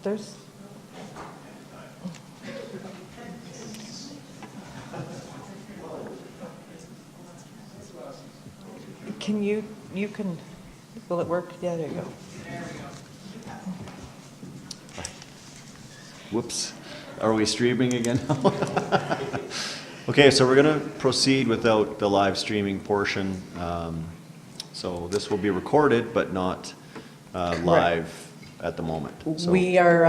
There's Can you can, will it work? Yeah, there you go. Whoops. Are we streaming again now? Okay, so we're going to proceed without the live streaming portion. So this will be recorded, but not live at the moment. So We are,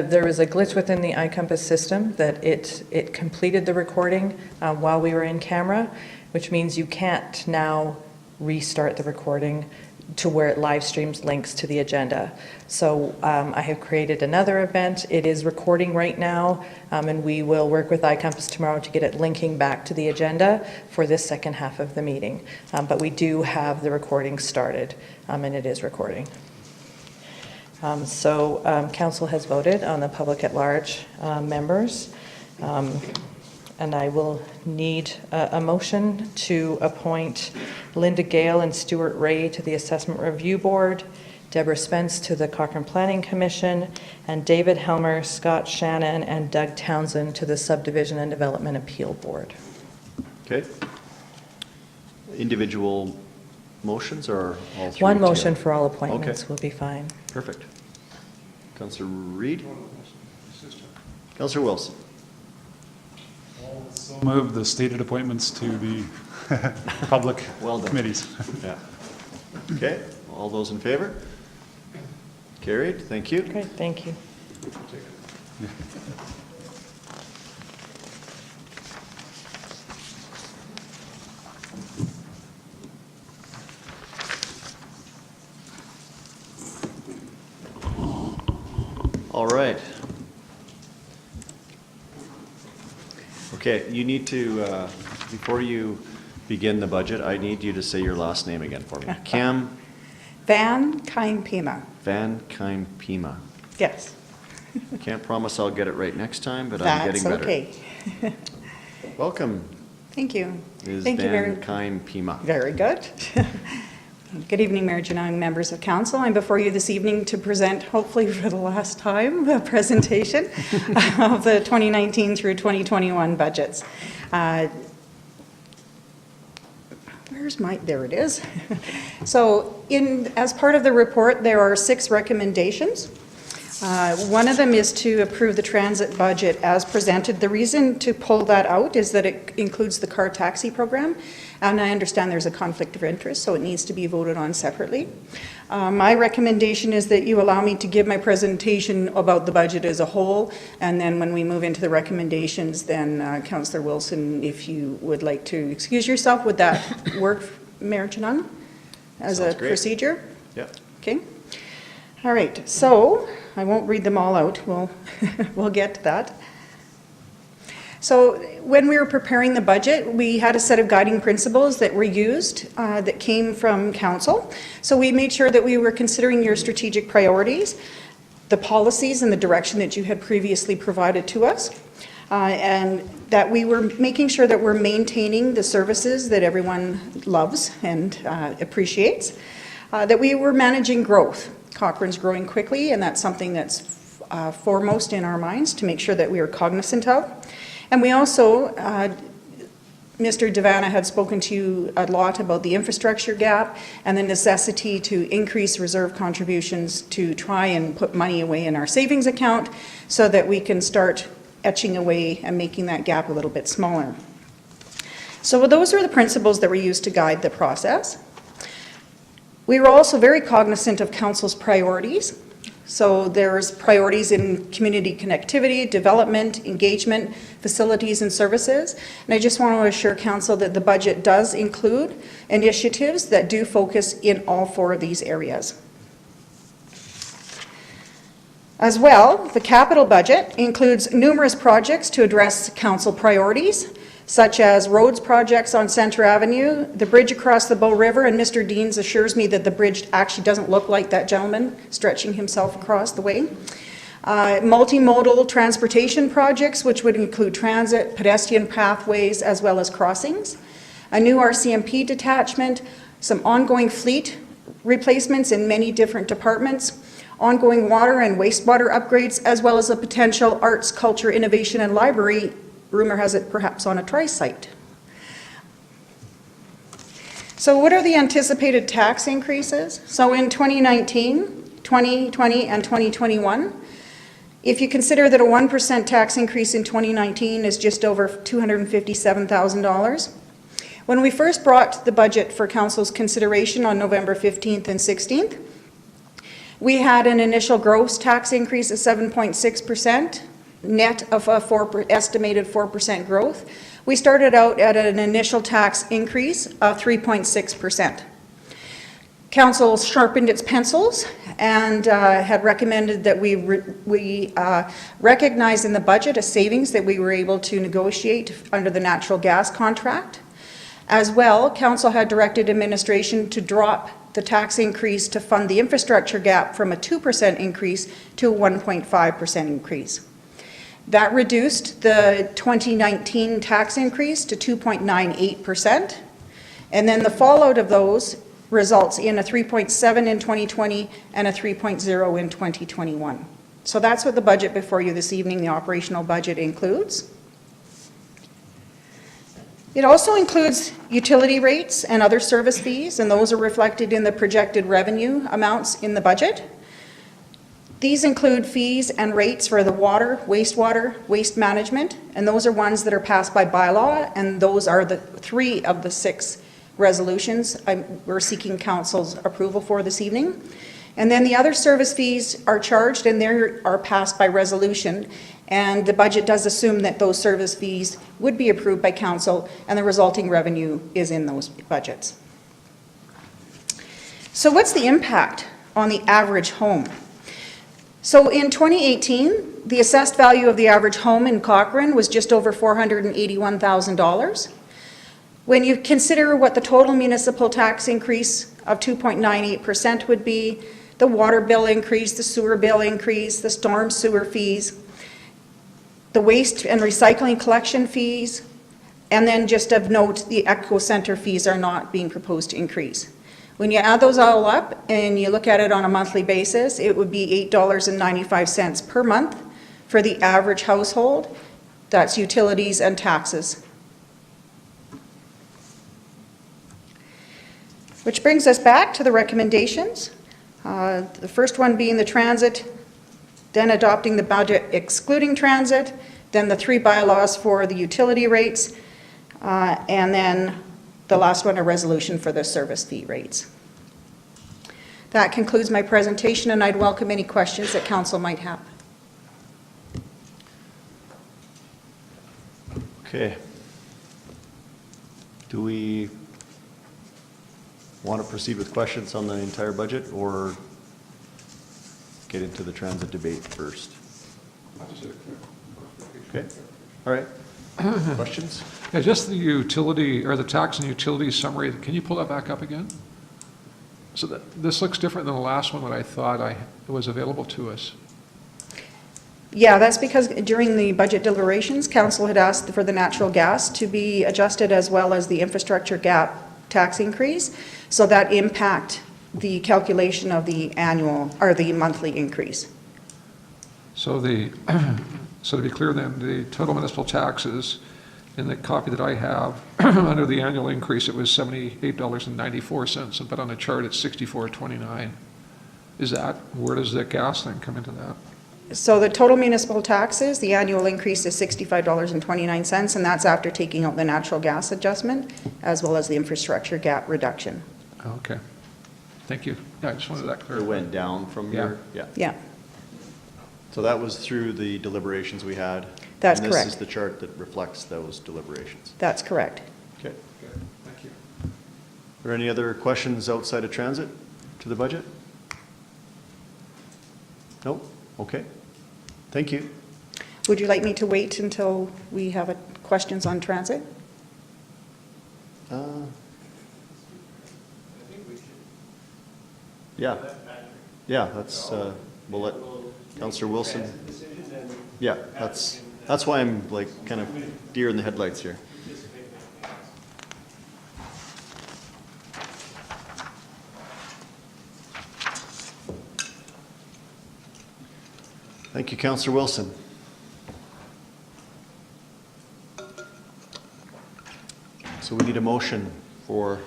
there was a glitch within the iCompass system that it completed the recording while we were in camera, which means you can't now restart the recording to where it live streams links to the agenda. So I have created another event. It is recording right now, and we will work with iCompass tomorrow to get it linking back to the agenda for this second half of the meeting. But we do have the recording started, and it is recording. Council has voted on the public at large members, and I will need a motion to appoint Linda Gale and Stuart Ray to the Assessment Review Board, Deborah Spence to the Cochrane Planning Commission, and David Helmer, Scott Shannon, and Doug Townsend to the Subdivision and Development Appeal Board. Okay. Individual motions or all three? One motion together? for all appointments Okay. will be fine. Perfect. Councillor Reid? Councillor Wilson? So move the stated appointments to the public Well done. committees. Yeah. Okay, all those in favor? Carried, thank you. Great, thank you. All right. Okay, you need to, before you begin the budget, I need you to say your last name again for me. Cam Van Kynpema. Van Kynpema. Yes. Can't promise I'll get it right next time, but I'm getting better. That's okay. Welcome, Thank you. Ms. Thank you Van Kynpema. Very good. Good evening, Mayor Janang, members of council. I'm before you this evening to present, hopefully for the last time, a presentation of the 2019 through 2021 budgets. There it is. So as part of the report, there are 6 recommendations. One of them is to approve the transit budget as presented. The reason to pull that out is that it includes the car taxi program, and I understand there's a conflict of interest, so it needs to be voted on separately. My recommendation is that you allow me to give my presentation about the budget as a whole, and then when we move into the recommendations, then Councillor Wilson, if you would like to excuse yourself, would that work, Mayor Chunang, as Sounds a great. procedure? Yeah. Okay. All right, so I won't read them all out. We'll get to that. So when we were preparing the budget, we had a set of guiding principles that were used that came from council. So we made sure that we were considering your strategic priorities, the policies and the direction that you had previously provided to us, and that we were making sure that we're maintaining the services that everyone loves and appreciates, that we were managing growth. Cochrane's growing quickly, and that's something that's foremost in our minds to make sure that we are cognizant of. And we also, Mr. Devanna had spoken to you a lot about the infrastructure gap and the necessity to increase reserve contributions to try and put money away in our savings account so that we can start etching away and making that gap a little bit smaller. So those are the principles that were used to guide the process. We were also very cognizant of council's priorities. So there's priorities in community connectivity, development, engagement, facilities and services. And I just want to assure council that the budget does include initiatives that do focus in all four of these areas. As well, the capital budget includes numerous projects to address council priorities, such as roads projects on Centre Avenue, the bridge across the Bow River, and Mr. Deans assures me that the bridge actually doesn't look like that gentleman stretching himself across the way. Multimodal transportation projects, which would include transit, pedestrian pathways, as well as crossings. A new RCMP detachment, some ongoing fleet replacements in many different departments, ongoing water and wastewater upgrades, as well as a potential arts, culture, innovation, and library, rumor has it perhaps on a tri-site. So what are the anticipated tax increases? So in 2019, 2020, and 2021, if you consider that a 1% tax increase in 2019 is just over $257,000, when we first brought the budget for council's consideration on November 15th and 16th, we had an initial gross tax increase of 7.6%, net of a estimated 4% growth. We started out at an initial tax increase of 3.6%. Council sharpened its pencils and had recommended that we recognize in the budget a savings that we were able to negotiate under the natural gas contract. As well, Council had directed administration to drop the tax increase to fund the infrastructure gap from a 2% increase to a 1.5% increase. That reduced the 2019 tax increase to 2.98%, and then the fallout of those results in a 3.7 in 2020 and a 3.0 in 2021. So that's what the budget before you this evening, the operational budget, includes. It also includes utility rates and other service fees, and those are reflected in the projected revenue amounts in the budget. These include fees and rates for the water, wastewater, waste management, and those are ones that are passed by bylaw, and those are the 3 of the 6 resolutions we're seeking council's approval for this evening. And then the other service fees are charged and they are passed by resolution, and the budget does assume that those service fees would be approved by council and the resulting revenue is in those budgets. So what's the impact on the average home? So in 2018, the assessed value of the average home in Cochrane was just over $481,000. When you consider what the total municipal tax increase of 2.98% would be, the water bill increase, the sewer bill increase, the storm sewer fees, the waste and recycling collection fees, and then just of note, the Eco Centre fees are not being proposed to increase. When you add those all up and you look at it on a monthly basis, it would be $8.95 per month for the average household. That's utilities and taxes. Which brings us back to the recommendations. The first one being the transit then adopting the budget excluding transit, then the 3 bylaws for the utility rates, and then the last one, a resolution for the service fee rates. That concludes my presentation, and I'd welcome any questions that council might have. Okay. Do we want to proceed with questions on the entire budget or get into the transit debate first? Okay, all right. Questions? Yeah, just the utility, or the tax and utility summary, can you pull that back up again? So that, this looks different than the last one that I thought was available to us. Yeah, that's because during the budget deliberations, council had asked for the natural gas to be adjusted as well as the infrastructure gap tax increase. So that impact the calculation of the annual, or the monthly increase. So so to be clear then, the total municipal taxes in the copy that I have, under the annual increase, it was $78.94, but on the chart it's $64.29. Is that, where does the gas thing come into that? So the total municipal taxes, the annual increase is $65.29, and that's after taking out the natural gas adjustment, as well as the infrastructure gap reduction. Okay, thank you. Yeah, I just wanted that It clear. went down from your, yeah. Yeah, So that was through the deliberations we had? That's And this correct. is the chart that reflects those deliberations? that's correct. Okay. Okay, thank you. Are there any other questions outside of transit to the budget? No? Okay. Thank you. Would you like me to wait until we have questions on transit? Yeah. Yeah, that's, we'll let Councillor Wilson. Yeah, that's why I'm like kind of deer in the headlights here. Thank you, Councillor Wilson. So we need a motion for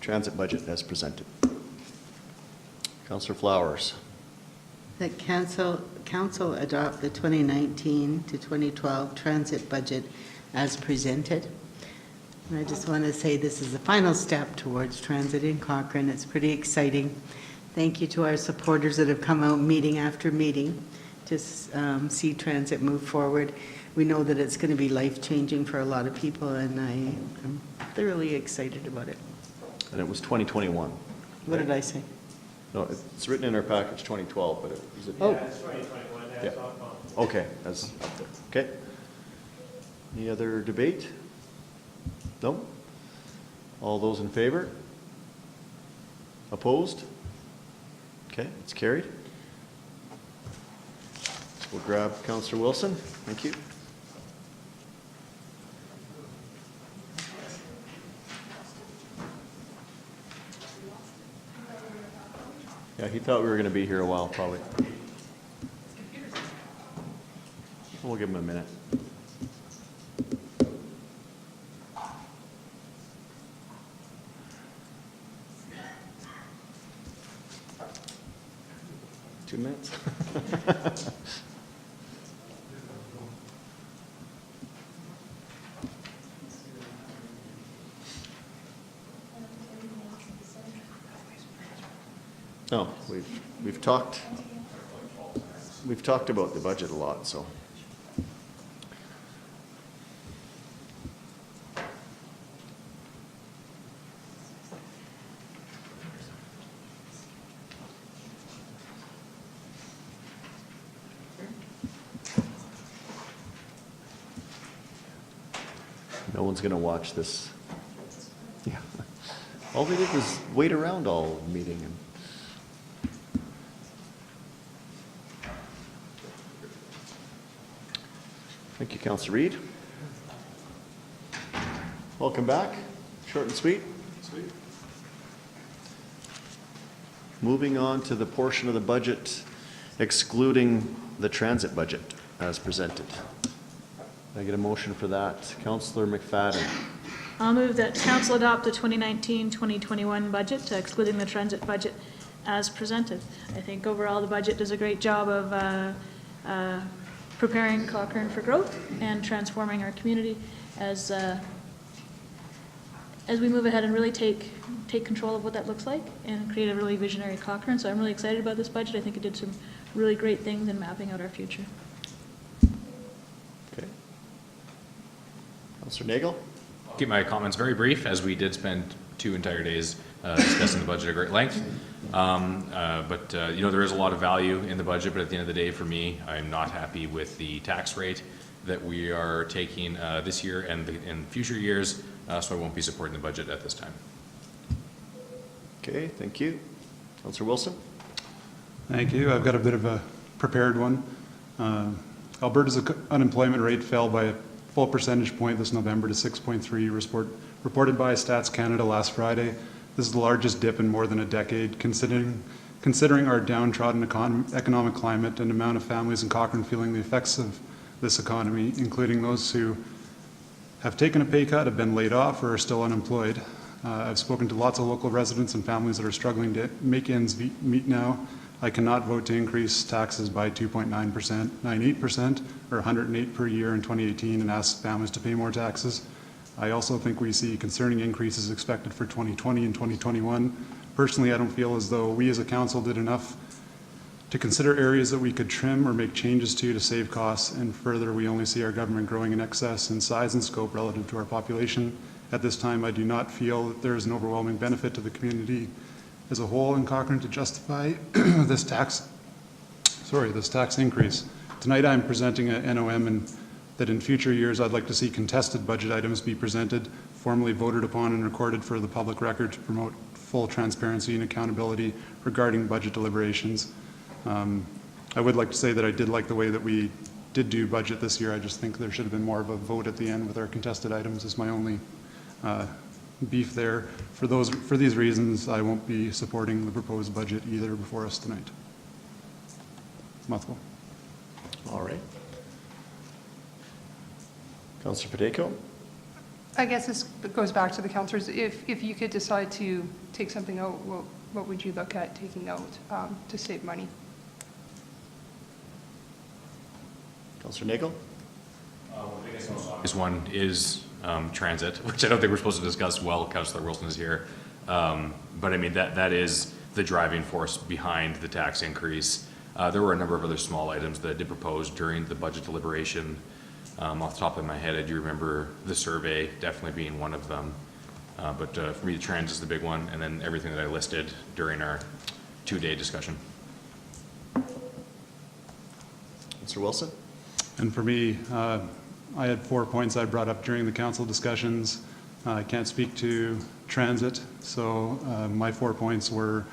transit budget as presented. Councillor Flowers. That council adopt the 2019 to 2012 transit budget as presented. And I just want to say this is the final step towards transit in Cochrane. It's pretty exciting. Thank you to our supporters that have come out meeting after meeting to see transit move forward. We know that it's going to be life-changing for a lot of people, and I am thoroughly excited about it. And it was 2021. What did I say? No, it's written in our package 2012, but is it? Oh. It's 2021, that's Yeah. all fine. Okay, that's up there. Okay. Any other debate? No? All those in favor? Opposed? Okay, it's carried. We'll grab Councillor Wilson. Thank you. Yeah, he thought we were going to be here a while, probably. We'll give him a minute. Two minutes? No, we've talked about the budget a lot, so. No one's gonna watch this. Yeah. All they did was wait around all meeting and. Thank you, Councillor Reid. Welcome back. Short and sweet. Moving on to the portion of the budget excluding the transit budget as presented. Can I get a motion for that? Councillor McFadden. I'll move that council adopt the 2019-2021 budget, excluding the transit budget as presented. I think overall the budget does a great job of preparing Cochrane for growth and transforming our community as we move ahead and really take control of what that looks like and create a really visionary Cochrane. So I'm really excited about this budget. I think it did some really great things in mapping out our future. Okay. Councillor Nagel? I'll keep my comments very brief, as we did spend 2 entire days discussing the budget at great length. You know, there is a lot of value in the budget, but at the end of the day, for me, I'm not happy with the tax rate that we are taking this year and in future years, so I won't be supporting the budget at this time. Okay, thank you. Councillor Wilson? Thank you. I've got a bit of a prepared one. Alberta's unemployment rate fell by a full percentage point this November to 6.3, reported by Stats Canada last Friday. This is the largest dip in more than a decade, considering our downtrodden economic climate and amount of families in Cochrane feeling the effects of this economy, including those who have taken a pay cut, have been laid off, or are still unemployed. I've spoken to lots of local residents and families that are struggling to make ends meet now. I cannot vote to increase taxes by 2.98%, or 108 per year in 2018, and ask families to pay more taxes. I also think we see concerning increases expected for 2020 and 2021. Personally, I don't feel as though we as a council did enough to consider areas that we could trim or make changes to save costs, and further, we only see our government growing in excess in size and scope relative to our population. At this time, I do not feel that there is an overwhelming benefit to the community as a whole in Cochrane to justify this tax increase. Tonight, I'm presenting a NOM, and that in future years, I'd like to see contested budget items be presented, formally voted upon and recorded for the public record to promote full transparency and accountability regarding budget deliberations. I would like to say that I did like the way that we did do budget this year. I just think there should have been more of a vote at the end with our contested items is my only beef there. For these reasons, I won't be supporting the proposed budget either before us tonight. Mouthful. All right. Councillor Padeco? I guess this goes back to the councillors. If you could decide to take something out, what would you look at taking out to save money? Councillor Nagel? This one is transit, which I don't think we're supposed to discuss while Councillor Wilson is here. But I mean, that is the driving force behind the tax increase. There were a number of other small items that I did propose during the budget deliberation. Off the top of my head, I do remember the survey definitely being one of them. But for me, the transit is the big one, and then everything that I listed during our 2-day discussion. Mr. Wilson? And for me, I had 4 points I brought up during the council discussions. I can't speak to transit, so my 4 points were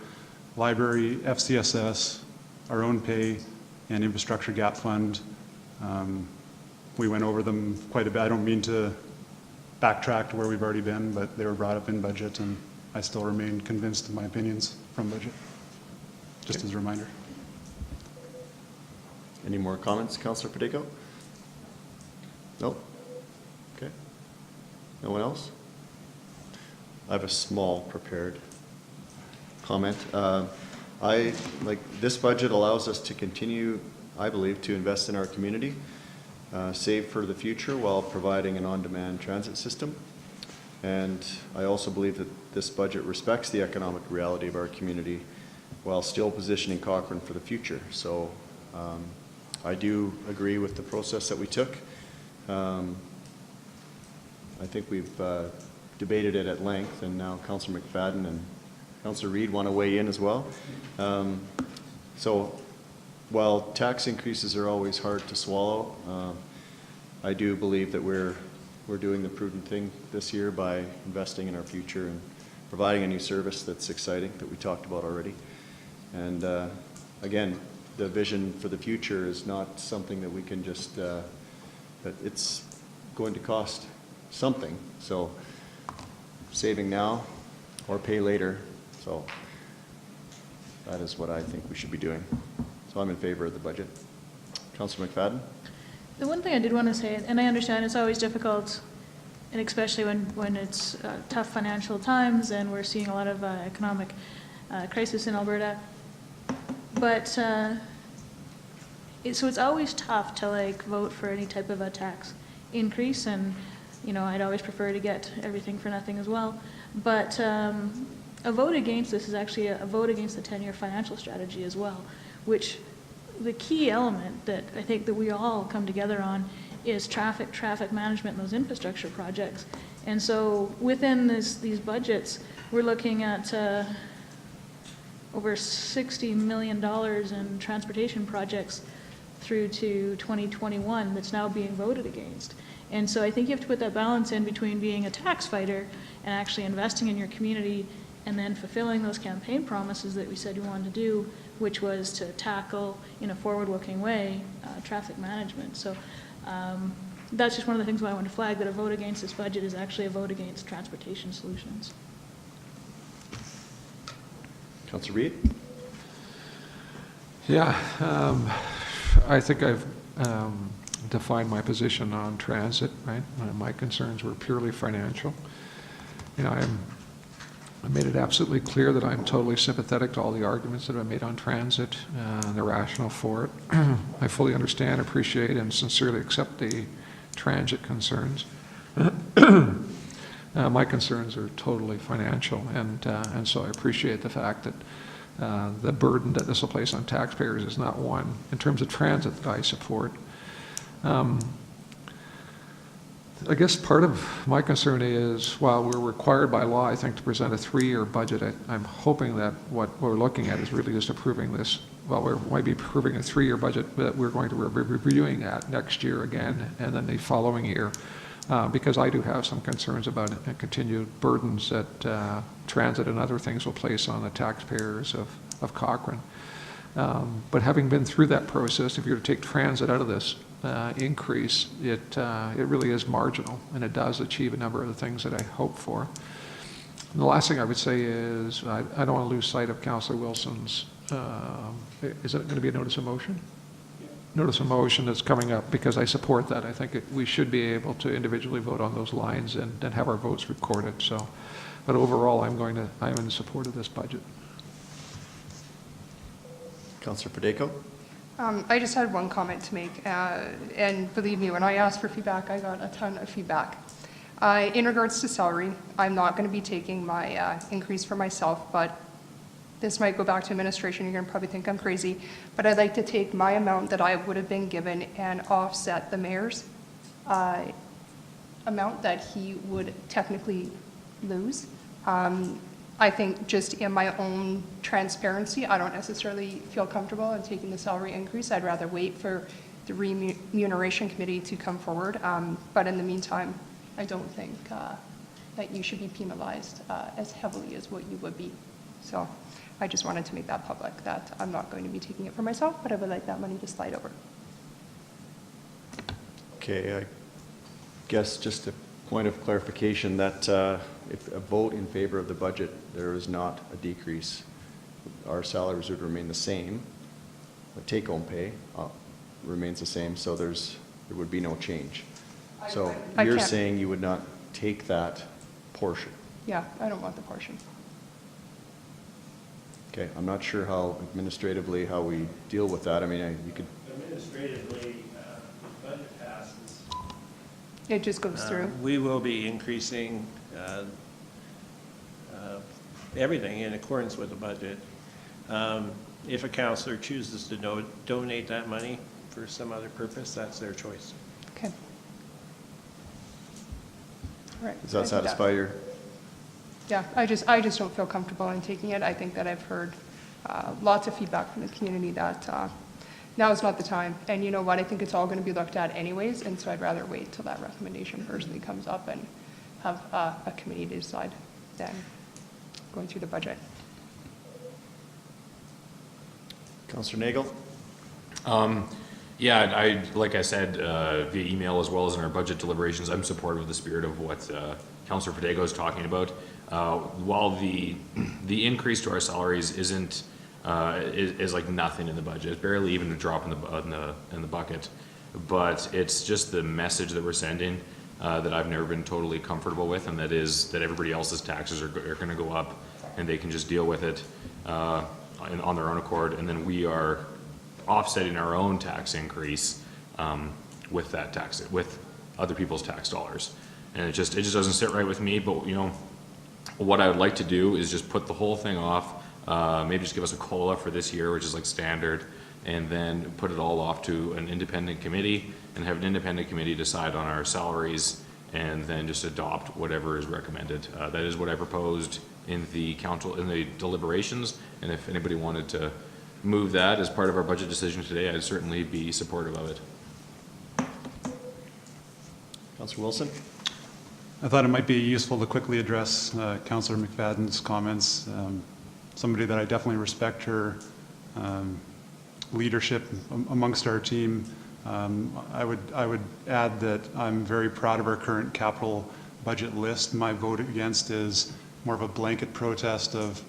library, FCSS, our own pay, and infrastructure gap fund. We went over them quite a bit. I don't mean to backtrack to where we've already been, but they were brought up in budget, and I still remain convinced of my opinions from budget, just as a reminder. Any more comments, Councillor Padeco? No? Okay. No one else? I have a small prepared comment. This budget allows us to continue, I believe, to invest in our community, save for the future while providing an on-demand transit system. And I also believe that this budget respects the economic reality of our community while still positioning Cochrane for the future. So I do agree with the process that we took. I think we've debated it at length, and now Councillor McFadden and Councillor Reid want to weigh in as well. So while tax increases are always hard to swallow, I do believe that we're doing the prudent thing this year by investing in our future and providing a new service that's exciting, that we talked about already. And again, the vision for the future is not something that we can just, that it's going to cost something. So saving now or pay later. So that is what I think we should be doing. So I'm in favor of the budget. Councillor McFadden? The one thing I did want to say, and I understand it's always difficult, and especially when it's tough financial times and we're seeing a lot of economic crisis in Alberta. But, so it's always tough to like vote for any type of a tax increase, and, you know, I'd always prefer to get everything for nothing as well. But a vote against this is actually a vote against the 10-year financial strategy as well, which the key element that I think that we all come together on is traffic management and those infrastructure projects. And so within these budgets, we're looking at over $60 million in transportation projects through to 2021 that's now being voted against. And so I think you have to put that balance in between being a tax fighter and actually investing in your community and then fulfilling those campaign promises that we said we wanted to do, which was to tackle in a forward-looking way traffic management. So that's just one of the things why I want to flag, that a vote against this budget is actually a vote against transportation solutions. Councillor Reid? Yeah, I think I've defined my position on transit, right? My concerns were purely financial. You know, I made it absolutely clear that I'm totally sympathetic to all the arguments that have been made on transit and the rationale for it. I fully understand, appreciate, and sincerely accept the transit concerns. My concerns are totally financial, and so I appreciate the fact that the burden that this will place on taxpayers is not one, in terms of transit, that I support. I guess part of my concern is, while we're required by law, I think, to present a 3-year budget, I'm hoping that what we're looking at is really just approving this. Well, we might be approving a 3-year budget that we're going to be reviewing at next year again, and then the following year, because I do have some concerns about continued burdens that transit and other things will place on the taxpayers of Cochrane. But having been through that process, if you were to take transit out of this increase, it really is marginal, and it does achieve a number of the things that I hope for. And the last thing I would say is I don't want to lose sight of Councillor Wilson's, is it going to be a notice of motion? Yeah. Notice of motion that's coming up, because I support that. I think we should be able to individually vote on those lines and have our votes recorded. So, but overall, I'm in support of this budget. Councillor Fedayko? I just had one comment to make, and believe me, when I asked for feedback, I got a ton of feedback. In regards to salary, I'm not going to be taking my increase for myself, but this might go back to administration. You're going to probably think I'm crazy, but I'd like to take my amount that I would have been given and offset the mayor's amount that he would technically lose. I think just in my own transparency, I don't necessarily feel comfortable in taking the salary increase. I'd rather wait for the remuneration committee to come forward. But in the meantime, I don't think that you should be penalized as heavily as what you would be. So I just wanted to make that public, that I'm not going to be taking it for myself, but I would like that money to slide over. Okay, I guess just a point of clarification that if a vote in favor of the budget, there is not a decrease. Our salaries would remain the same. The take-home pay remains the same, so there would be no change. So you're saying you would not take that portion? Yeah, I don't want the portion. Okay, I'm not sure how administratively how we deal with that. I mean, you could. Administratively, the budget passes. It just goes through. We will be increasing everything in accordance with the budget. If a councillor chooses to donate that money for some other purpose, that's their choice. Okay. All right. Does that satisfy your? Yeah, I just don't feel comfortable in taking it. I think that I've heard lots of feedback from the community that now is not the time. And you know what? I think it's all going to be looked at anyways, and so I'd rather wait till that recommendation personally comes up and have a committee to decide than going through the budget. Councillor Nagel? Yeah, like I said, via email as well as in our budget deliberations, I'm supportive of the spirit of what Councillor Fedayko is talking about. While the increase to our salaries isn't is like nothing in the budget, it's barely even a drop in the bucket, but it's just the message that we're sending that I've never been totally comfortable with, and that is that everybody else's taxes are going to go up, and they can just deal with it. on their own accord, and then we are offsetting our own tax increase with that tax, with other people's tax dollars. And it just doesn't sit right with me, but, you know, what I would like to do is just put the whole thing off, maybe just give us a COLA for this year, which is like standard, and then put it all off to an independent committee, and have an independent committee decide on our salaries, and then just adopt whatever is recommended. That is what I proposed in the council, in the deliberations, and if anybody wanted to move that as part of our budget decision today, I'd certainly be supportive of it. Councillor Wilson? I thought it might be useful to quickly address Councillor McFadden's comments. Somebody that I definitely respect her leadership amongst our team. I would add that I'm very proud of our current capital budget list. My vote against is more of a blanket protest of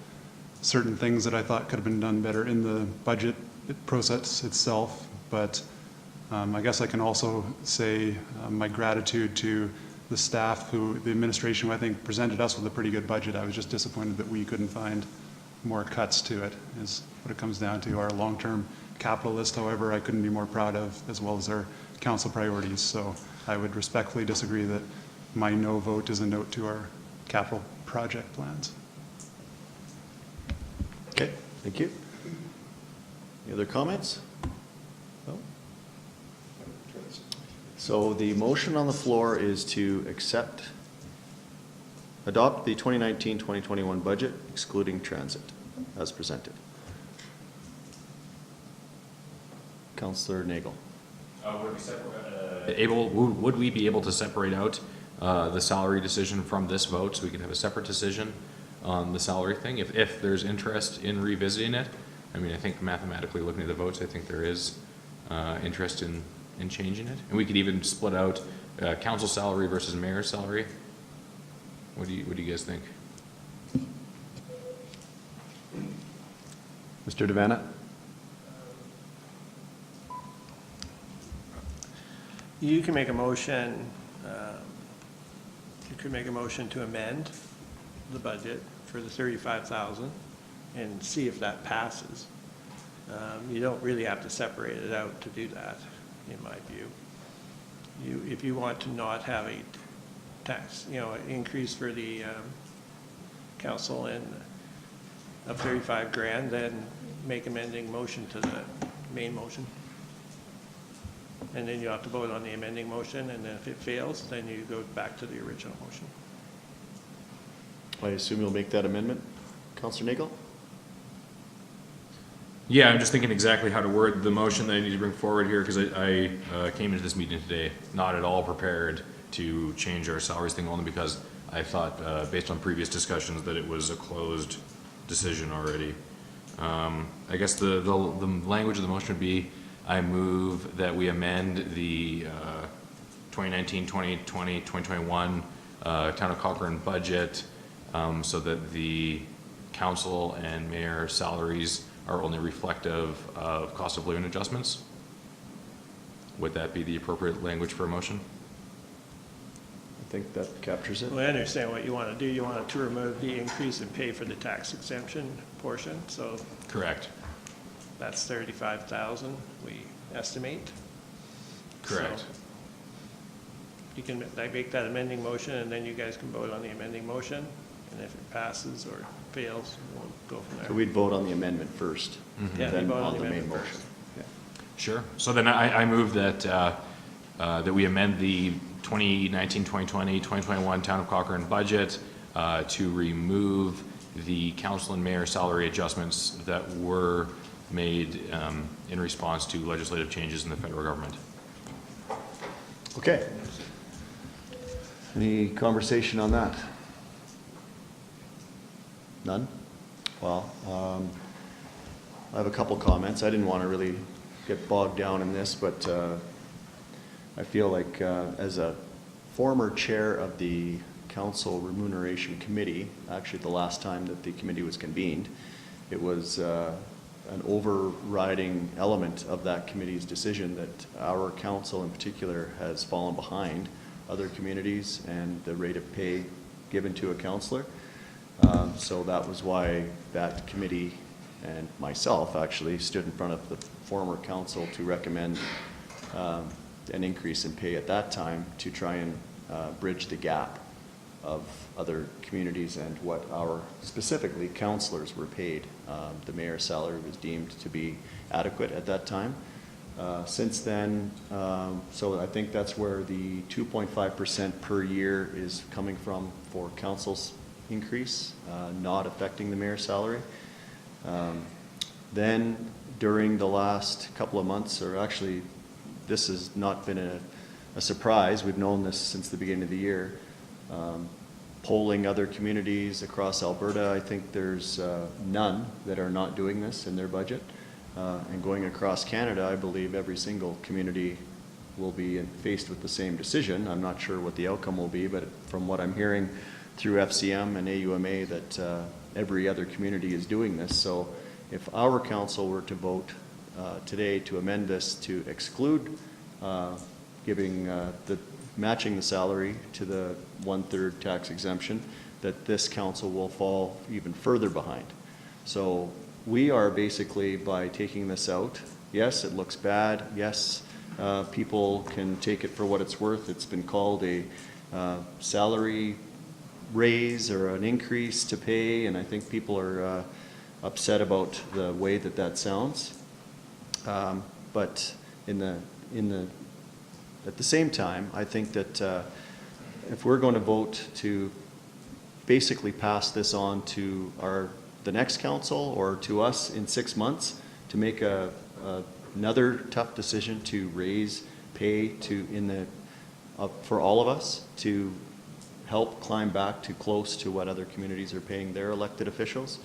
certain things that I thought could have been done better in the budget process itself. But I guess I can also say my gratitude to the staff, the administration, who I think presented us with a pretty good budget. I was just disappointed that we couldn't find more cuts to it, is what it comes down to. Our long-term capital list, however, I couldn't be more proud of, as well as our council priorities. So I would respectfully disagree that my no vote is a note to our capital project plans. Okay, thank you. Any other comments? No? So the motion on the floor is to adopt the 2019-2021 budget excluding transit as presented. Councillor Nagel. Would we be able to separate out the salary decision from this vote, so we could have a separate decision on the salary thing, if there's interest in revisiting it? I mean, I think mathematically, looking at the votes, I think there is interest in changing it. And we could even split out council salary versus mayor's salary. What do you guys think? Mr. Devanna? You can make a motion, to amend the budget for the 35,000 and see if that passes. You don't really have to separate it out to do that, in my view. If you want to not have a tax, increase for the council of 35 grand, then make amending motion to the main motion. And then you have to vote on the amending motion, and then if it fails, then you go back to the original motion. I assume you'll make that amendment, Councillor Nagel? Yeah, I'm just thinking exactly how to word the motion that I need to bring forward here, because I came into this meeting today not at all prepared to change our salaries thing, only because I thought, based on previous discussions, that it was a closed decision already. I guess the language of the motion would be, I move that we amend the 2019, 2020, 2021 Town of Cochrane budget so that the council and mayor salaries are only reflective of cost of living adjustments. Would that be the appropriate language for a motion? I think that captures it. Well, I understand what you want to do. You want to remove the increase in pay for the tax exemption portion, so Correct. that's 35,000, we estimate. Correct. So you can make that amending motion, and then you guys can vote on the amending motion, and if it passes or fails, we'll go from So there. we'd vote on the amendment first, Yeah, then you vote on the main amendment motion. first. Yeah. Sure. So then I move that that we amend the 2019, 2020, 2021 Town of Cochrane budget to remove the council and mayor salary adjustments that were made in response to legislative changes in the federal government. Okay. Any conversation on that? None? Well, I have a couple comments. I didn't want to really get bogged down in this, but I feel like as a former chair of the Council Remuneration Committee, actually the last time that the committee was convened, it was an overriding element of that committee's decision that our council in particular has fallen behind other communities and the rate of pay given to a councillor. So that was why that committee and myself actually stood in front of the former council to recommend an increase in pay at that time to try and bridge the gap of other communities and what our specifically councillors were paid. The mayor's salary was deemed to be adequate at that time. Since then, so I think that's where the 2.5% per year is coming from for council's increase, not affecting the mayor's salary. Then during the last couple of months, or actually this has not been a surprise, we've known this since the beginning of the year, polling other communities across Alberta, I think there's none that are not doing this in their budget. And going across Canada, I believe every single community will be faced with the same decision. I'm not sure what the outcome will be, but from what I'm hearing through FCM and AUMA, that every other community is doing this. So if our council were to vote today to amend this to exclude giving matching the salary to the 1/3 tax exemption, that this council will fall even further behind. So we are basically, by taking this out, yes, it looks bad, yes, people can take it for what it's worth. It's been called a salary raise or an increase to pay, and I think people are upset about the way that that sounds. But at the same time, I think that if we're going to vote to basically pass this on to the next council or to us in 6 months to make another tough decision to raise pay for all of us to help climb back to close to what other communities are paying their elected officials,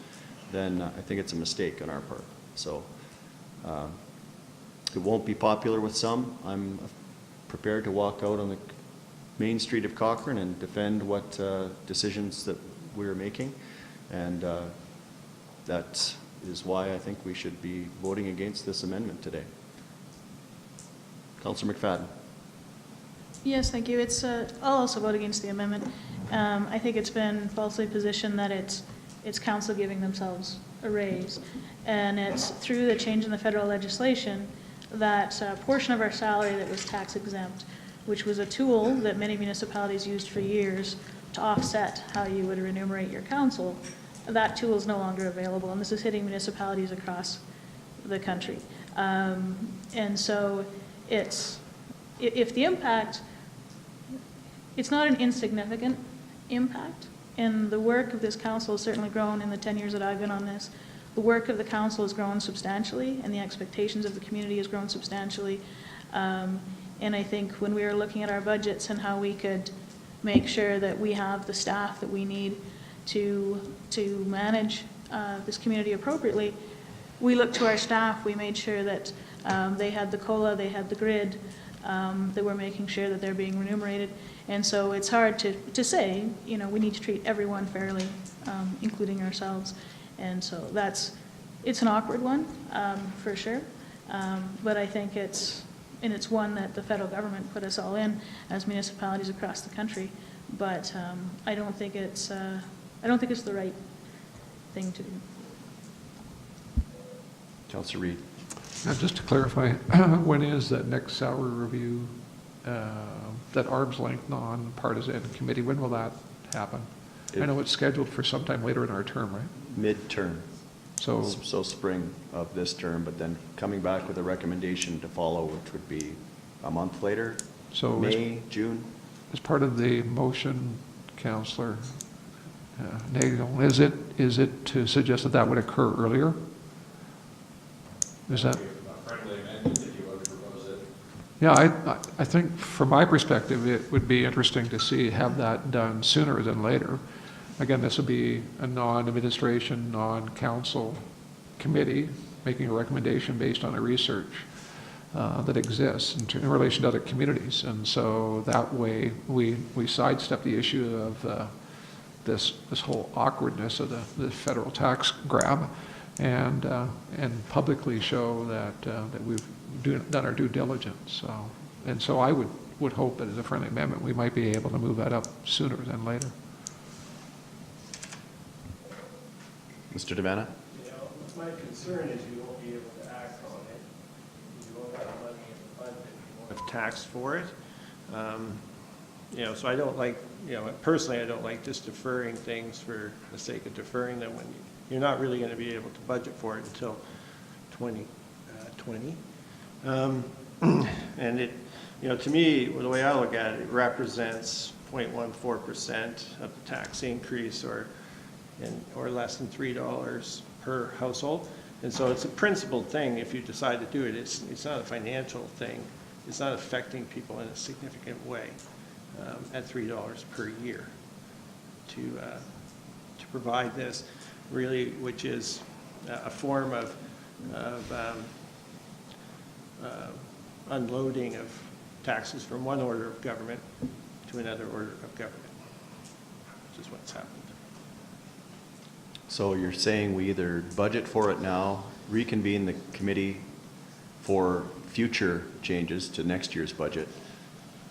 then I think it's a mistake on our part. So it won't be popular with some. I'm prepared to walk out on the main street of Cochrane and defend what decisions that we're making, and that is why I think we should be voting against this amendment today. Councillor McFadden. Yes, thank you. I'll also vote against the amendment. I think it's been falsely positioned that it's council giving themselves a raise, and it's through the change in the federal legislation that portion of our salary that was tax exempt, which was a tool that many municipalities used for years to offset how you would remunerate your council, that tool is no longer available, and this is hitting municipalities across the country. And so if the impact, it's not an insignificant impact, and the work of this council has certainly grown in the 10 years that I've been on this. The work of the council has grown substantially, and the expectations of the community has grown substantially. And I think when we are looking at our budgets and how we could make sure that we have the staff that we need to manage this community appropriately, we looked to our staff. We made sure that they had the COLA, they had the grid, that we're making sure that they're being remunerated. And so it's hard to say, we need to treat everyone fairly, including ourselves. And so it's an awkward one, for sure. But I think it's one that the federal government put us all in as municipalities across the country. But I don't think it's the right thing to do. Councillor Reid. Just to clarify, when is that next salary review, that arm's length non-partisan committee, when will that happen? I know it's scheduled for sometime later in our term, right? Mid-term. So spring of this term, but then coming back with a recommendation to follow, which would be a month later, So May, June. as part of the motion, Councillor Nagel, is it to suggest that would occur earlier? Is that? Yeah, I think from my perspective, it would be interesting to have that done sooner than later. Again, this would be a non-administration, non-council committee making a recommendation based on the research that exists in relation to other communities. And so that way we sidestep the issue of this whole awkwardness of the federal tax grab and publicly show that we've done our due diligence. So I would hope that as a friendly amendment, we might be able to move that up sooner than later. Mr. Devanna? You know, my concern is you won't be able to act on it. You won't have money in the budget. You won't have tax for it. You know, so I don't like, you know, personally, I don't like just deferring things for the sake of deferring them when you're not really going to be able to budget for it until 2020. And it, you know, to me, the way I look at it, it represents 0.14% of the tax increase or less than $3 per household. And so it's a principled thing if you decide to do it. It's not a financial thing. It's not affecting people in a significant way at $3 per year to provide this, really, which is a form of unloading of taxes from one order of government to another order of government, which is what's happened. So you're saying we either budget for it now, reconvene the committee for future changes to next year's budget?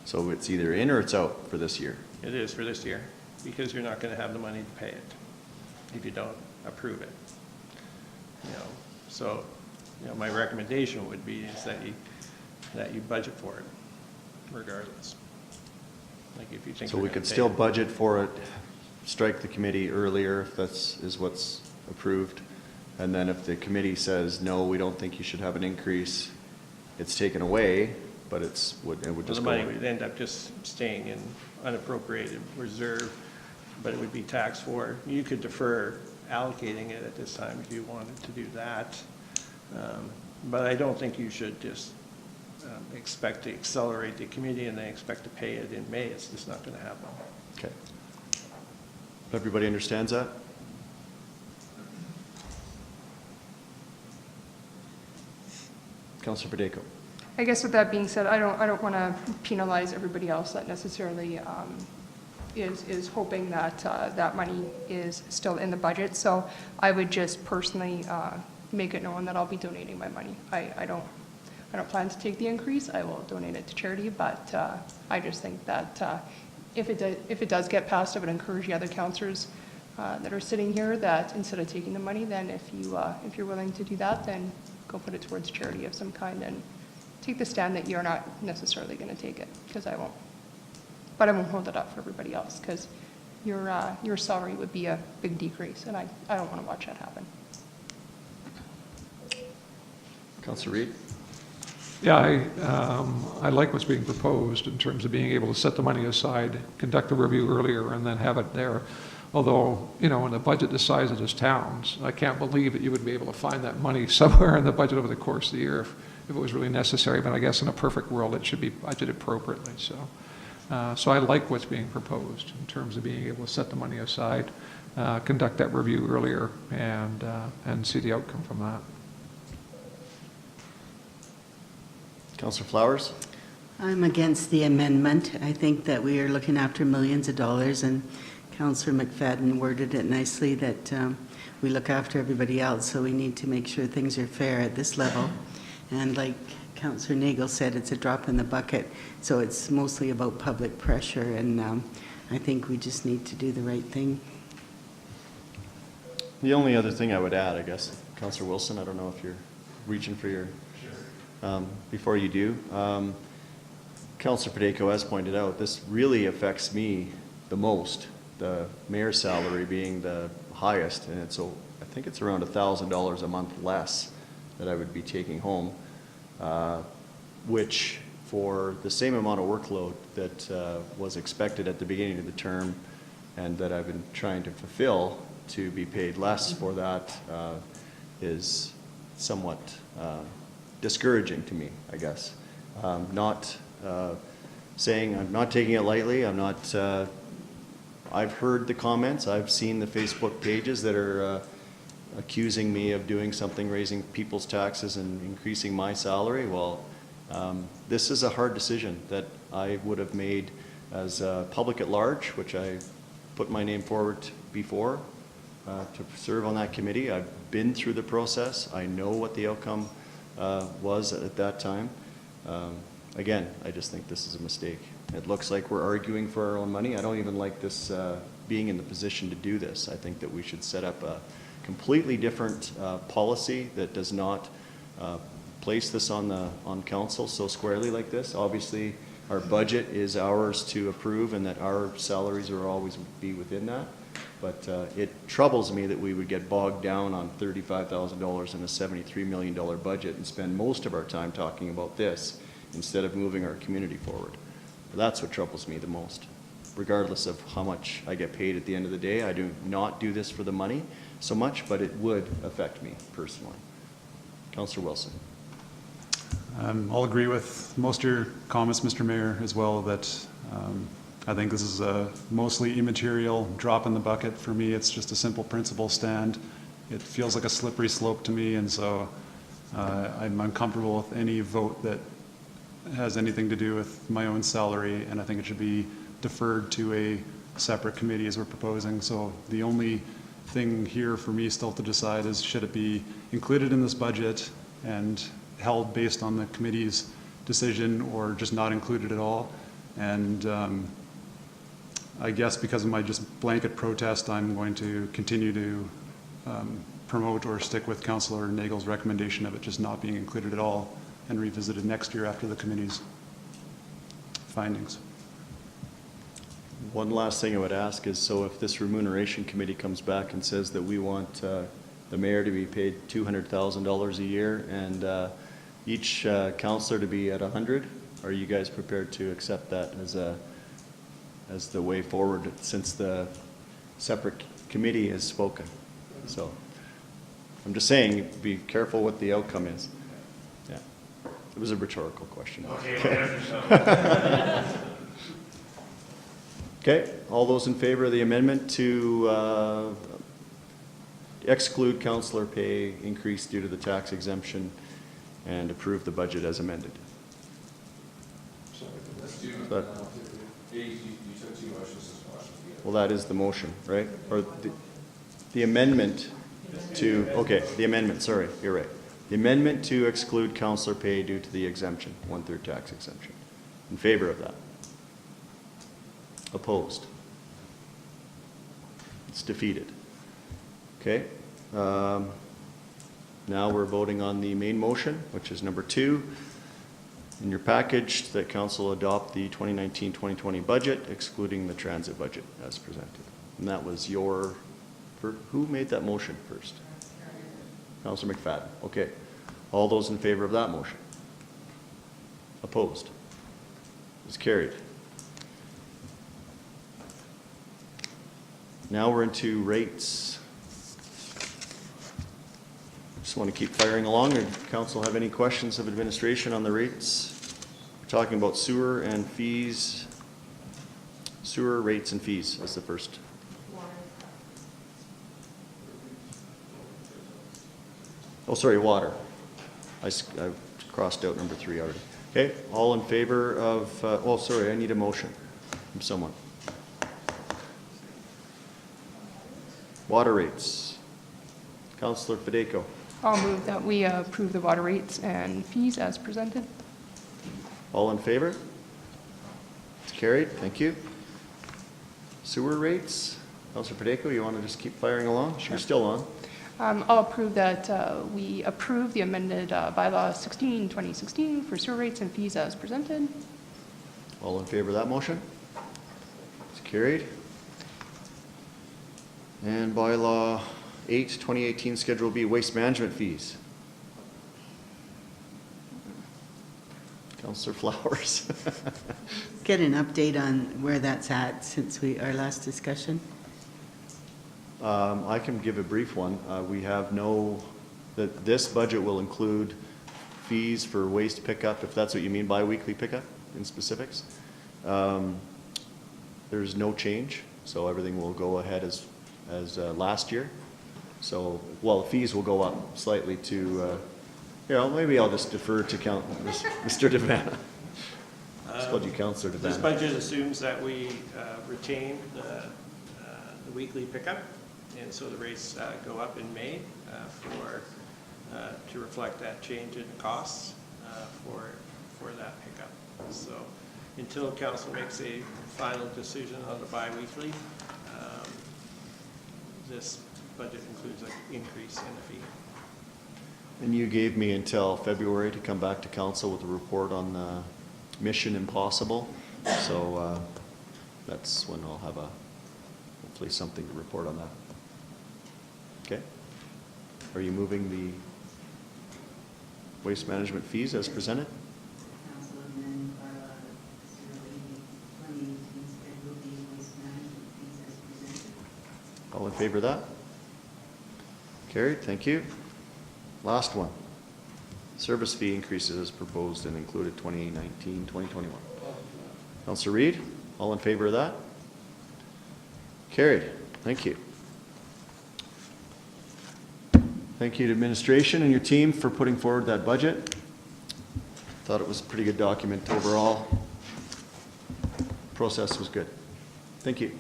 So it's either in or it's out for this year? It is for this year, because you're not going to have the money to pay it if you don't approve it. You know, so, you know, my recommendation would be is that you budget for it regardless. Like if you think So you're we gonna could pay still it. budget for it, strike the committee earlier if is what's approved, and then if the committee says, no, we don't think you should have an increase, it's taken away, but it would Well, just the go. money would end up just staying in unappropriated reserve, but it would be taxed for. You could defer allocating it at this time if you wanted to do that. But I don't think you should just expect to accelerate the committee and then expect to pay it in May. It's just not going to happen. Okay. Everybody understands that? Councilor Badeko. I guess with that being said, I don't want to penalize everybody else that necessarily is hoping that that money is still in the budget. So I would just personally make it known that I'll be donating my money. I don't plan to take the increase. I will donate it to charity, but I just think that if it does get passed, I would encourage the other councillors that are sitting here that instead of taking the money, then if you're willing to do that, then go put it towards charity of some kind and take the stand that you're not necessarily going to take it, because I won't. But I won't hold it up for everybody else, because your salary would be a big decrease, and I don't want to watch that happen. Councilor Reid. Yeah, I like what's being proposed in terms of being able to set the money aside, conduct the review earlier, and then have it there. Although, you know, in a budget the size of this town's, I can't believe that you would be able to find that money somewhere in the budget over the course of the year if it was really necessary. But I guess in a perfect world, it should be budgeted appropriately. So I like what's being proposed in terms of being able to set the money aside, conduct that review earlier, and see the outcome from that. Councilor Flowers. I'm against the amendment. I think that we are looking after millions of dollars, and Councillor McFadden worded it nicely that we look after everybody else, so we need to make sure things are fair at this level. And like Councillor Nagel said, it's a drop in the bucket, so it's mostly about public pressure, and I think we just need to do the right thing. The only other thing I would add, I guess, Councillor Wilson, I don't know if you're reaching for your, before you do. Councillor Badeko has pointed out, this really affects me the most, the mayor's salary being the highest, and it's, I think it's around $1,000 a month less that I would be taking home, which for the same amount of workload that was expected at the beginning of the term and that I've been trying to fulfill, to be paid less for that is somewhat discouraging to me, I guess. Not saying, I'm not taking it lightly, I'm not, I've heard the comments, I've seen the Facebook pages that are accusing me of doing something, raising people's taxes and increasing my salary. Well, this is a hard decision that I would have made as public at large, which I put my name forward before to serve on that committee. I've been through the process. I know what the outcome was at that time. Again, I just think this is a mistake. It looks like we're arguing for our own money. I don't even like this being in the position to do this. I think that we should set up completely different policy that does not place this on council so squarely like this. Obviously, our budget is ours to approve and that our salaries will always be within that. But it troubles me that we would get bogged down on $35,000 in a $73 million budget and spend most of our time talking about this instead of moving our community forward. That's what troubles me the most. Regardless of how much I get paid at the end of the day, I do not do this for the money so much, but it would affect me personally. Councillor Wilson. I'll agree with most of your comments, Mr. Mayor, as well, that I think this is a mostly immaterial drop in the bucket. For me, it's just a simple principle stand. It feels like a slippery slope to me, and so I'm uncomfortable with any vote that has anything to do with my own salary, and I think it should be deferred to a separate committee as we're proposing. So the only thing here for me still to decide is, should it be included in this budget and held based on the committee's decision, or just not included at all? And I guess because of my just blanket protest, I'm going to continue to promote or stick with Councillor Nagel's recommendation of it just not being included at all and revisited next year after the committee's findings. One last thing I would ask is, so if this remuneration committee comes back and says that we want the mayor to be paid $200,000 a year and each councillor to be at 100, are you guys prepared to accept that as the way forward, since the separate committee has spoken? So I'm just saying, be careful what the outcome is. Yeah, it was a rhetorical question. Okay, all those in favor of the amendment to exclude councillor pay increase due to the tax exemption and approve the budget as amended? That- Well, that is the motion, right? Or the amendment to, okay, the amendment, sorry, you're right. The amendment to exclude councillor pay due to the exemption, 1/3 tax exemption. In favor of that? Opposed? It's defeated. Okay. Now we're voting on the main motion, which is number 2. In your package, that council adopt the 2019-2020 budget, excluding the transit budget as presented. And that was your, who made that motion first? Councillor McFadden. Okay. All those in favor of that motion? Opposed? It's carried. Now we're into rates. Just want to keep firing along. Or council have any questions of administration on the rates? We're talking about sewer and fees. Sewer rates and fees as the first. Oh, sorry, water. I crossed out number 3 already. Okay, all in favor of, oh, sorry, I need a motion from someone. Water rates. Councillor Federico. I'll move that we approve the water rates and fees as presented. All in favor? It's carried. Thank you. Sewer rates. Councillor Federico, you want to just keep firing along? You're still on. I'll approve that we approve the amended bylaw 16-2016 for sewer rates and fees as presented. All in favor of that motion? It's carried. And bylaw 8-2018 Schedule B, waste management fees. Councillor Flowers. Get an update on where that's at since our last discussion. I can give a brief one. We have that this budget will include fees for waste pickup, if that's what you mean by weekly pickup in specifics. There's no change, so everything will go ahead as last year. So, well, the fees will go up slightly to, maybe I'll just defer to Mr. Devanna. Just called you Councillor Devanna. This budget assumes that we retain the weekly pickup, and so the rates go up in May to reflect that change in costs for that pickup. So until council makes a final decision on the bi-weekly, this budget includes an increase in the fee. And you gave me until February to come back to council with a report on Mission Impossible. So that's when I'll have hopefully something to report on that. Okay. Are you moving the waste management fees as presented? Council amend bylaw 080, 2018, schedule B waste management fees as presented. All in favor of that? Carried, thank you. Last one. Service fee increases as proposed and included 2019, 2021. Councillor Reid, all in favor of that? Carried, thank you. Thank you to administration and your team for putting forward that budget. Thought it was a pretty good document overall. Process was good. Thank you.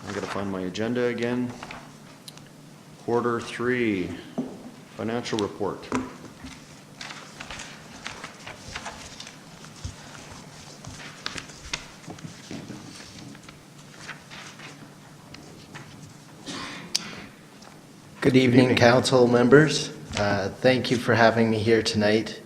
I gotta find my agenda again. Quarter 3, financial report. Good evening, council members. Thank you for having me here tonight.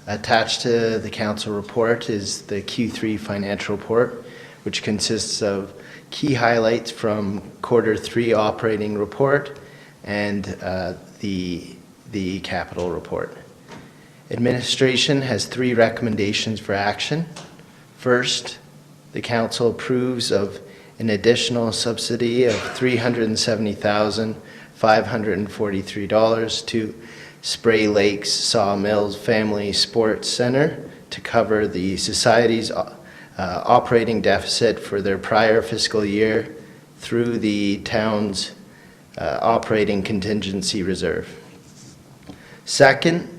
Attached to the council report is the Q3 financial report, which consists of key highlights from quarter 3 operating report and the capital report. Administration has 3 recommendations for action. First, the council approves of an additional subsidy of $370,543 to Spray Lakes Sawmills Family Sports Center to cover the Society's operating deficit for their prior fiscal year through the town's operating contingency reserve. Second,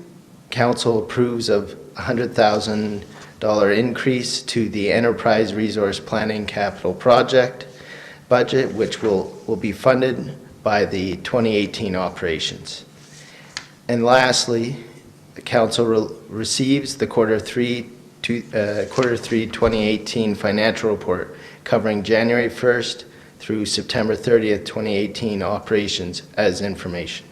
council approves of $100,000 increase to the Enterprise Resource Planning Capital Project budget, which will be funded by the 2018 operations. And lastly, the council receives the quarter 3 2018 financial report covering January 1st through September 30th, 2018 operations as information.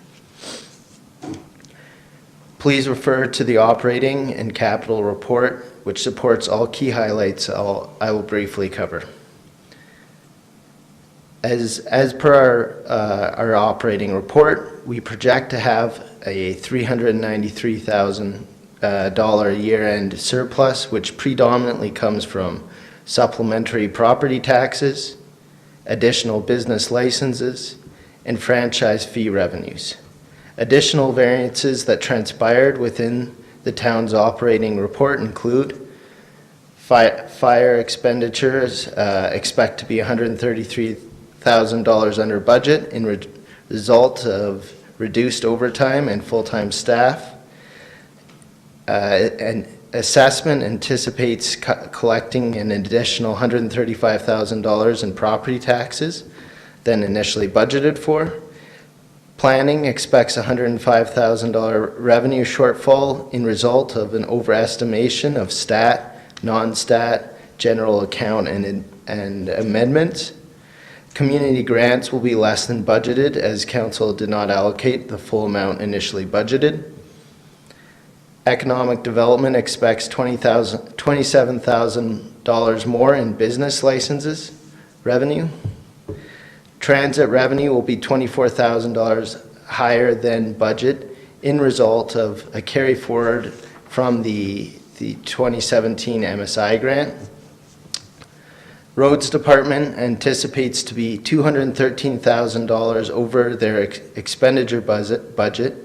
Please refer to the operating and capital report, which supports all key highlights I will briefly cover. As per our operating report, we project to have a $393,000 year-end surplus, which predominantly comes from supplementary property taxes, additional business licenses, and franchise fee revenues. Additional variances that transpired within the town's operating report include fire expenditures expect to be $133,000 under budget in result of reduced overtime and full-time staff. An assessment anticipates collecting an additional $135,000 in property taxes than initially budgeted for. Planning expects $105,000 revenue shortfall in result of an overestimation of stat, non-stat, general account, and amendments. Community grants will be less than budgeted as council did not allocate the full amount initially budgeted. Economic development expects $27,000 more in business licenses revenue. Transit revenue will be $24,000 higher than budget in result of a carry forward from the 2017 MSI grant. Roads Department anticipates to be $213,000 over their expenditure budget.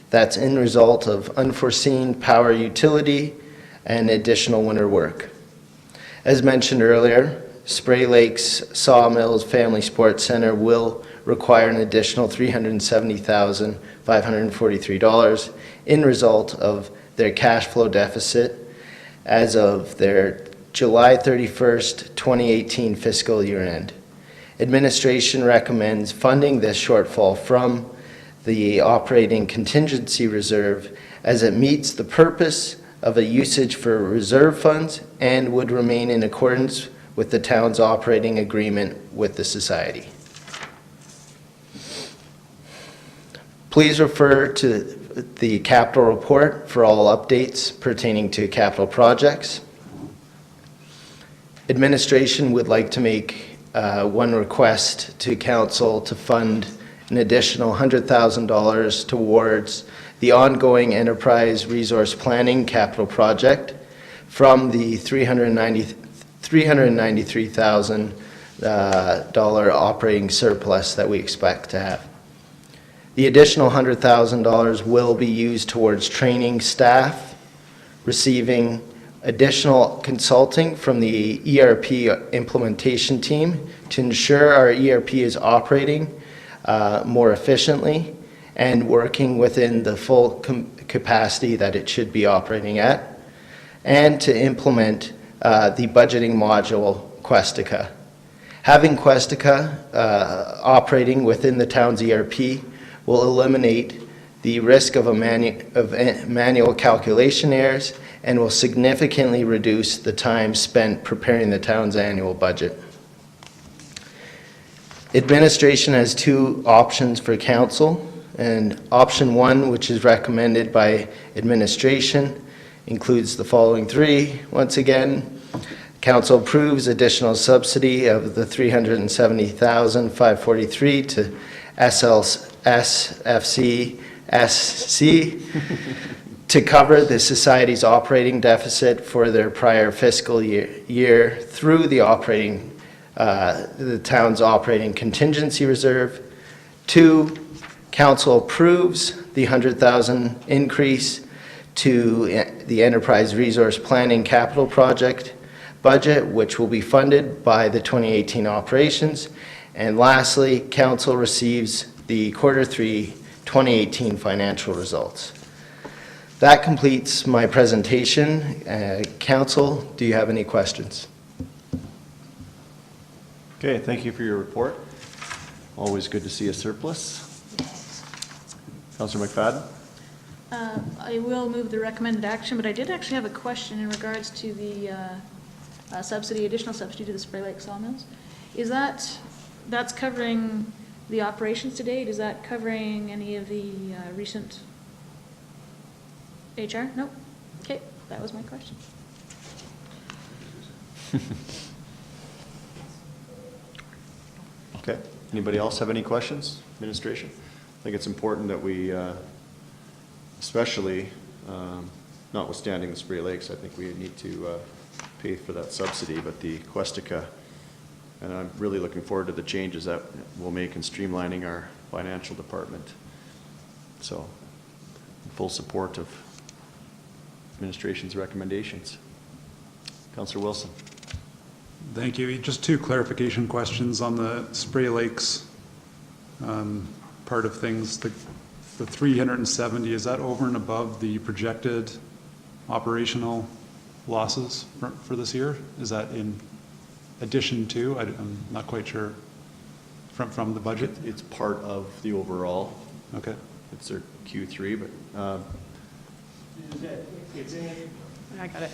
That's in result of unforeseen power utility and additional winter work. As mentioned earlier, Spray Lakes Sawmills Family Sports Center will require an additional $370,543 in result of their cash flow deficit as of their July 31st, 2018 fiscal year end. Administration recommends funding this shortfall from the operating contingency reserve as it meets the purpose of a usage for reserve funds and would remain in accordance with the town's operating agreement with the society. Please refer to the capital report for all updates pertaining to capital projects. Administration would like to make one request to council to fund an additional $100,000 towards the ongoing enterprise resource planning capital project from the $393,000 operating surplus that we expect to have. The additional $100,000 will be used towards training staff, receiving additional consulting from the ERP implementation team to ensure our ERP is operating more efficiently and working within the full capacity that it should be operating at, and to implement the budgeting module Questica. Having Questica operating within the town's ERP will eliminate the risk of manual calculation errors and will significantly reduce the time spent preparing the town's annual budget. Administration has two options for council, and option one, which is recommended by administration, includes the following three. Once again, council approves additional subsidy of the $370,543 to SFC to cover the society's operating deficit for their prior fiscal year through the town's operating contingency reserve. 2, council approves the $100,000 increase to the enterprise resource planning capital project budget, which will be funded by the 2018 operations. And lastly, council receives the Q3 2018 financial results. That completes my presentation. Council, do you have any questions? Okay, thank you for your report. Always good to see a surplus. Councillor McFadden? I will move the recommended action, but I did actually have a question in regards to the additional subsidy to the Spray Lake sawmills. That's covering the operations to date? Is that covering any of the recent HR? Nope. Okay, that was my question. Okay, anybody else have any questions, administration? I think it's important that we, especially notwithstanding the Spray Lakes, I think we need to pay for that subsidy, but the Questica, and I'm really looking forward to the changes that we'll make in streamlining our financial department. So, full support of administration's recommendations. Councillor Wilson. Thank you. Just two clarification questions on the Spray Lakes part of things. The 370, is that over and above the projected operational losses for this year? Is that in addition to? I'm not quite sure from the budget. It's part of the overall. Okay. It's their Q3, but I got it.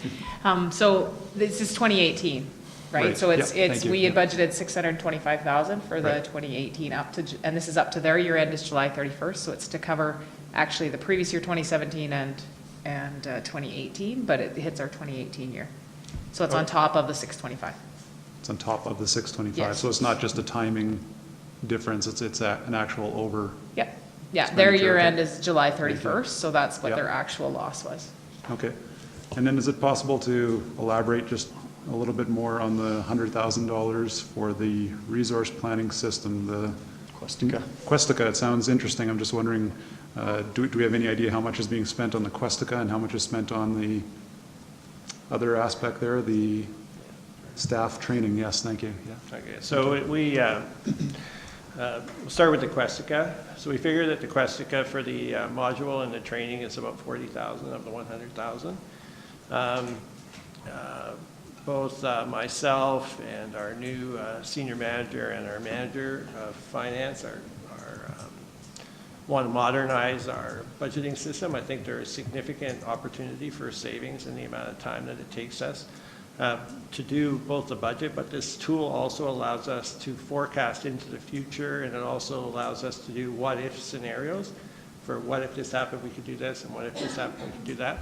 So this is 2018, right? Right. So it's Yep. Thank you. we had budgeted 625,000 for the Right. 2018 up to, and this is up to their year end is July 31st. So it's to cover actually the previous year 2017 and 2018, but it hits our 2018 year. So it's on top of the 625. It's on top of the 625. Yes. So it's not just a timing difference. It's an actual over. Yep. Yeah, their Expenditure, year okay. end is July 31st, so that's what Yep. their actual loss was. Okay. And then is it possible to elaborate just a little bit more on the $100,000 for the resource planning system, the Questica. Questica? It sounds interesting. I'm just wondering, do we have any idea how much is being spent on the Questica and how much is spent on the other aspect there, the staff training? Yes, thank you. Yeah. Okay, so we'll start with the Questica. So we figure that the Questica for the module and the training is about 40,000 of the 100,000. Both myself and our new senior manager and our manager of finance want to modernize our budgeting system. I think there is significant opportunity for savings in the amount of time that it takes us to do both the budget, but this tool also allows us to forecast into the future, and it also allows us to do what-if scenarios. for what if this happened, we could do this, and what if this happened, we could do that.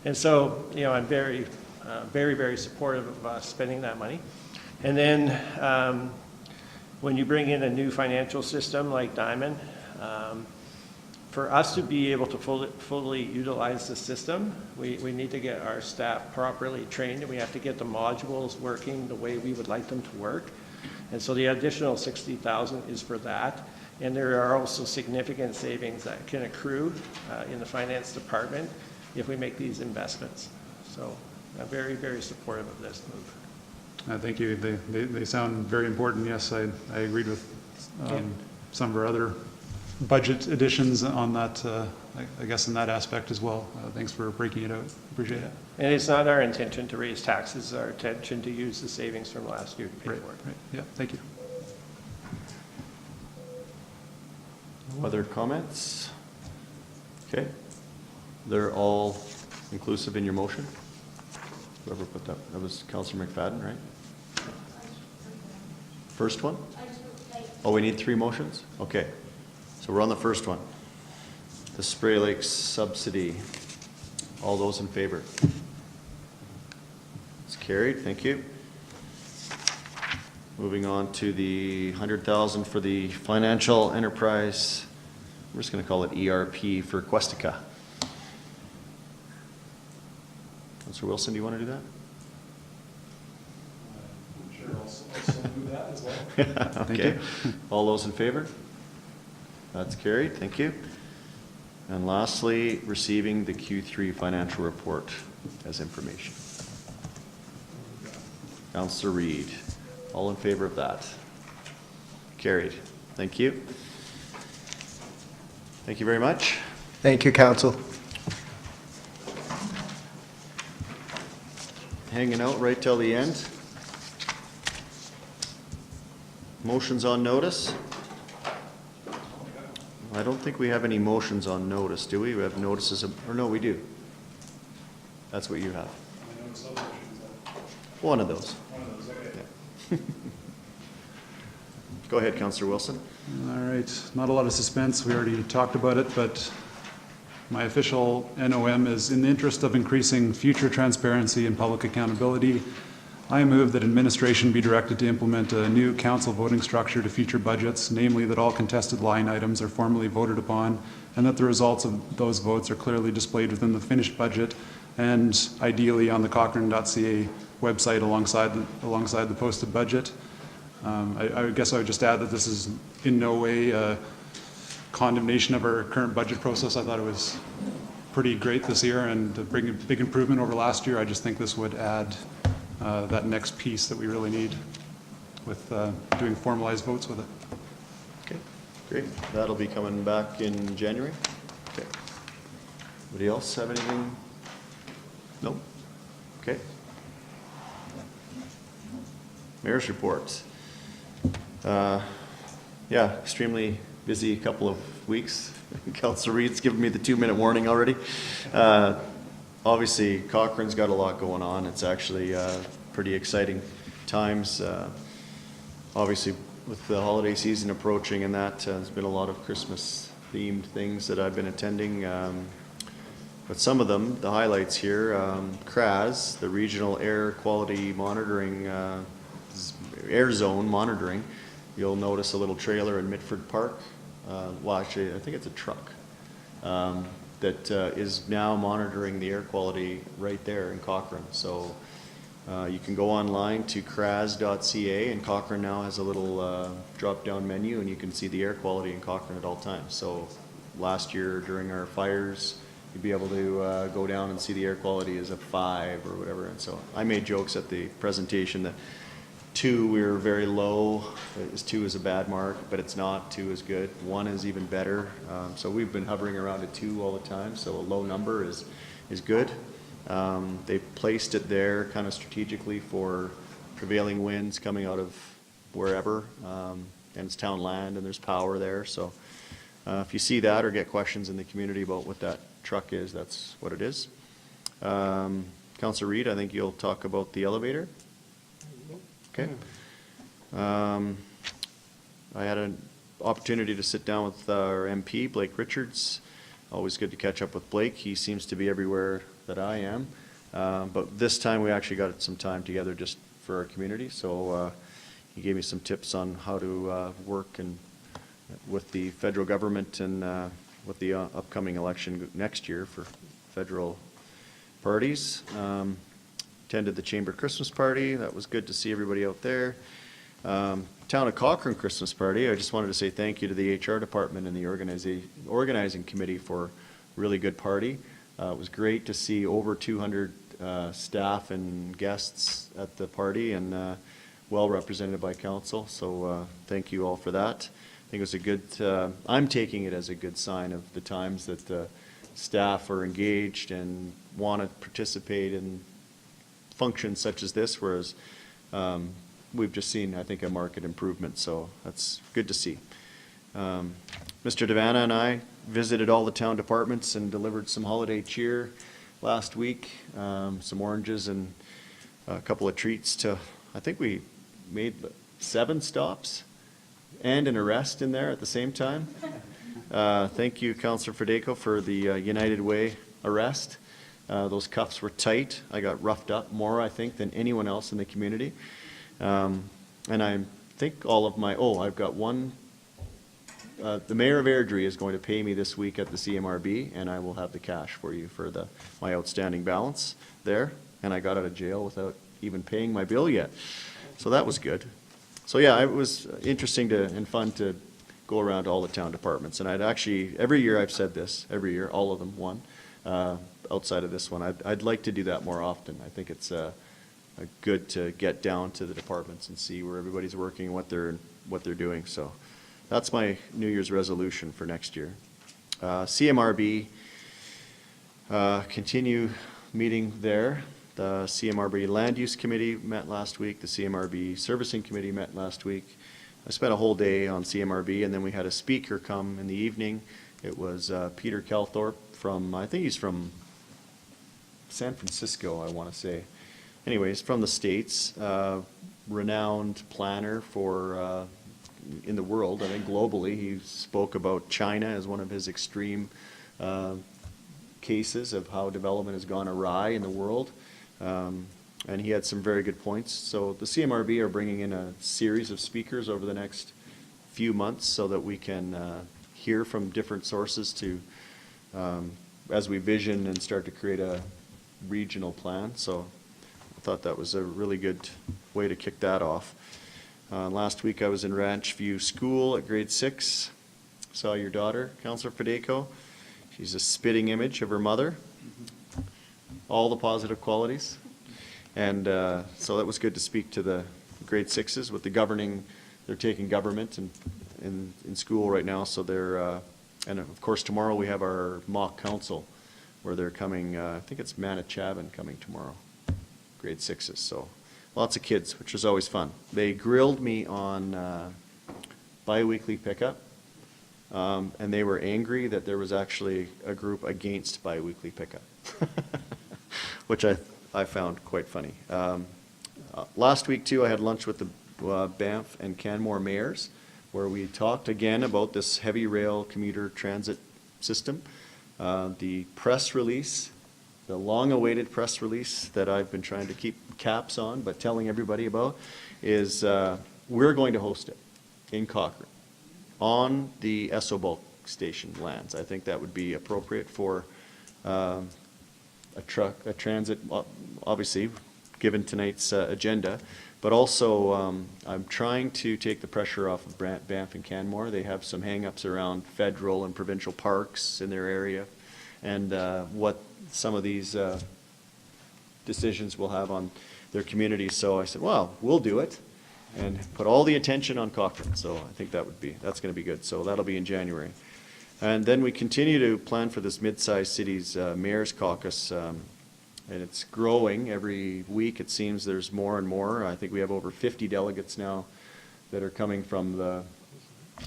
And so, you know, I'm very, very supportive of us spending that money. And then when you bring in a new financial system like Diamond, for us to be able to fully utilize the system, we need to get our staff properly trained, and we have to get the modules working the way we would like them to work. And so the additional $60,000 is for that. And there are also significant savings that can accrue in the finance department if we make these investments. So I'm very, very supportive of this move. Thank you. They sound very important. Yes, I agreed with some of our other budget additions on that, I guess in that aspect as well. Thanks for breaking it out. Appreciate it. And it's not our intention to raise taxes, it's our intention to use the savings from last year to pay for it. Right. Yeah, thank you. Other comments? Okay. They're all inclusive in your motion? Whoever put that was Councillor McFadden, right? First one? Oh, we need 3 motions? Okay. So we're on the first one. The Spray Lakes subsidy. All those in favor? It's carried, thank you. Moving on to the $100,000 for the financial enterprise. We're just going to call it ERP for Questica. Councillor Wilson, do you want to do that? I'm sure I'll also do that as well. Okay. All those in favor? That's carried, thank you. And lastly, receiving the Q3 financial report as information. Councillor Reid, all in favor of that? Carried, thank you. Thank you very much. Thank you, Council. Hanging out right till the end. Motions on notice? I don't think we have any motions on notice, do we? We have notices of, or no, we do. That's what you have. One of those. Yeah. Go ahead, Councillor Wilson. All right, not a lot of suspense. We already talked about it, but my official NOM is in the interest of increasing future transparency and public accountability. I move that administration be directed to implement a new council voting structure to future budgets, namely that all contested line items are formally voted upon and that the results of those votes are clearly displayed within the finished budget and ideally on the Cochrane.ca website alongside the posted budget. I guess I would just add that this is in no way a condemnation of our current budget process. I thought it was pretty great this year and a big improvement over last year. I just think this would add that next piece that we really need with doing formalized votes with it. Okay, great. That'll be coming back in January. Okay. Anybody else have anything? No? Okay. Mayor's reports. Yeah, extremely busy couple of weeks. Councillor Reid's given me the 2-minute warning already. Obviously, Cochrane's got a lot going on. It's actually pretty exciting times. Obviously, with the holiday season approaching and that, there's been a lot of Christmas-themed things that I've been attending. But some of them, the highlights here, CRAS, the Regional Air Quality Monitoring, Air Zone Monitoring. You'll notice a little trailer in Mitford Park. Well, actually, I think it's a truck. That is now monitoring the air quality right there in Cochrane. So you can go online to cras.ca, and Cochrane now has a little drop-down menu, and you can see the air quality in Cochrane at all times. So last year during our fires, you'd be able to go down and see the air quality is a 5 or whatever. And so I made jokes at the presentation that 2, we were very low. 2 is a bad mark, but it's not. 2 is good. 1 is even better. So we've been hovering around a 2 all the time. So a low number is good. They placed it there kind of strategically for prevailing winds coming out of wherever. And it's town land and there's power there. So if you see that or get questions in the community about what that truck is, that's what it is. Councillor Reid, I think you'll talk about the elevator. Okay. I had an opportunity to sit down with our MP, Blake Richards, Always good to catch up with Blake. He seems to be everywhere that I am. But this time, we actually got some time together just for our community. So he gave me some tips on how to work and with the federal government and with the upcoming election next year for federal parties. Attended the Chamber Christmas party. That was good to see everybody out there. Town of Cochrane Christmas party. I just wanted to say thank you to the HR department and the organizing committee for a really good party. It was great to see over 200 staff and guests at the party and well represented by council. So thank you all for that. I think it was a good, I'm taking it as a good sign of the times that staff are engaged and want to participate in functions such as this, whereas we've just seen, I think, a market improvement, so that's good to see. Mr. Devanna and I visited all the town departments and delivered some holiday cheer last week, some oranges and a couple of treats to, I think we made 7 stops and an arrest in there at the same time. Thank you, Councillor Federico, for the United Way arrest. Those cuffs were tight. I got roughed up more, I think, than anyone else in the community. And I think all of my, I've got one, the Mayor of Airdrie is going to pay me this week at the CMRB, and I will have the cash for you for my outstanding balance there. And I got out of jail without even paying my bill yet. So that was good. So yeah, it was interesting and fun to go around all the town departments. And I'd actually, every year I've said this, every year, all of them, one, outside of this one. I'd like to do that more often. I think it's good to get down to the departments and see where everybody's working and what they're doing. So that's my New Year's resolution for next year. CMRB, continue meeting there. The CMRB Land Use Committee met last week. The CMRB Servicing Committee met last week. I spent a whole day on CMRB, and then we had a speaker come in the evening. It was Peter Calthorpe from, I think he's from San Francisco, I want to say. Anyways, from the States, renowned planner for in the world, I think globally. He spoke about China as one of his extreme cases of how development has gone awry in the world. And he had some very good points. So the CMRB are bringing in a series of speakers over the next few months so that we can hear from different sources to, as we vision and start to create a regional plan. So I thought that was a really good way to kick that off. Last week I was in Ranch View School at grade 6. Saw your daughter, Councillor Federico. She's a spitting image of her mother. All the positive qualities. And so that was good to speak to the grade 6s with the governing, they're taking government in school right now. So they're, and of course tomorrow we have our mock council where they're coming, I think it's Manitowoc coming tomorrow, grade 6s. So lots of kids, which was always fun. They grilled me on bi-weekly pickup. And they were angry that there was actually a group against bi-weekly pickup, which I found quite funny. Last week, too, I had lunch with the Banff and Canmore mayors, where we talked again about this heavy rail commuter transit system. The press release, the long-awaited press release that I've been trying to keep caps on, but telling everybody about, is we're going to host it in Cochrane on the Esso Bulk Station lands. I think that would be appropriate for a transit, obviously, given tonight's agenda. But also, I'm trying to take the pressure off of Banff and Canmore. They have some hang-ups around federal and provincial parks in their area, and what some of these decisions will have on their communities. So I said, well, we'll do it and put all the attention on Cochrane. So I think that's going to be good. So that'll be in January. And then we continue to plan for this mid-sized cities mayor's caucus, and it's growing every week. It seems there's more and more. I think we have over 50 delegates now that are coming from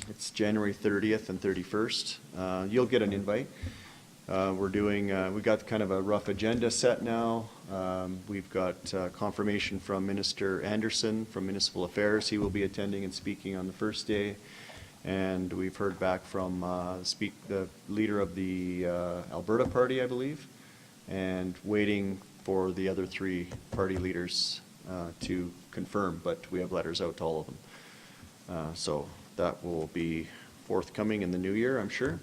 it's January 30th and 31st. You'll get an invite. We've got kind of a rough agenda set now. We've got confirmation from Minister Anderson from Municipal Affairs. He will be attending and speaking on the first day. And we've heard back from the leader of the Alberta Party, I believe, and waiting for the other 3 party leaders to confirm, but we have letters out to all of them. So that will be forthcoming in the new year, I'm sure.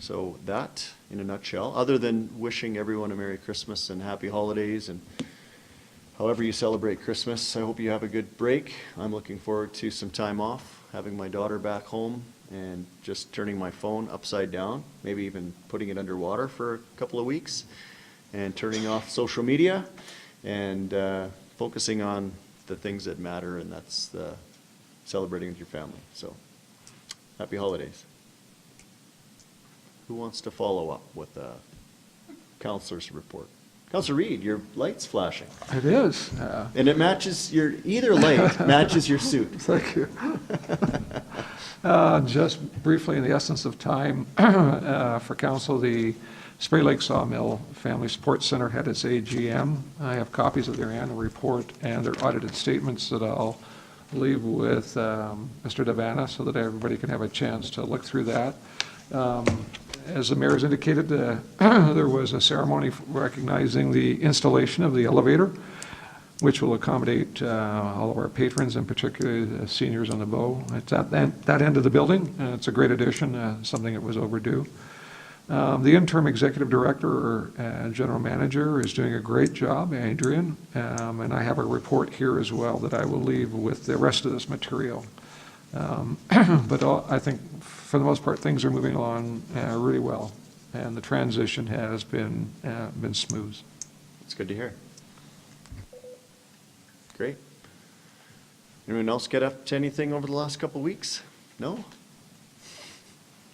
So that, in a nutshell, other than wishing everyone a Merry Christmas and Happy Holidays, and however you celebrate Christmas, I hope you have a good break. I'm looking forward to some time off, having my daughter back home and just turning my phone upside down, maybe even putting it underwater for a couple of weeks, and turning off social media and focusing on the things that matter, and that's celebrating with your family. So, happy holidays. Who wants to follow up with a counselor's report? Counselor Reid, your light's flashing. It is. And it matches either light matches your suit. Thank you. Just briefly, in the essence of time, for council, the Spray Lake Sawmill Family Support Center had its AGM. I have copies of their annual report and their audited statements that I'll leave with Mr. Devanna so that everybody can have a chance to look through that. As the mayor has indicated, there was a ceremony recognizing the installation of the elevator, which will accommodate all of our patrons, and particularly the seniors on the bow. It's at that end of the building, and it's a great addition, something that was overdue. The interim executive director or general manager is doing a great job, Adrian, and I have a report here as well that I will leave with the rest of this material. But I think for the most part, things are moving along really well, and the transition has been smooth. It's good to hear. Great. Anyone else get up to anything over the last couple of weeks? No?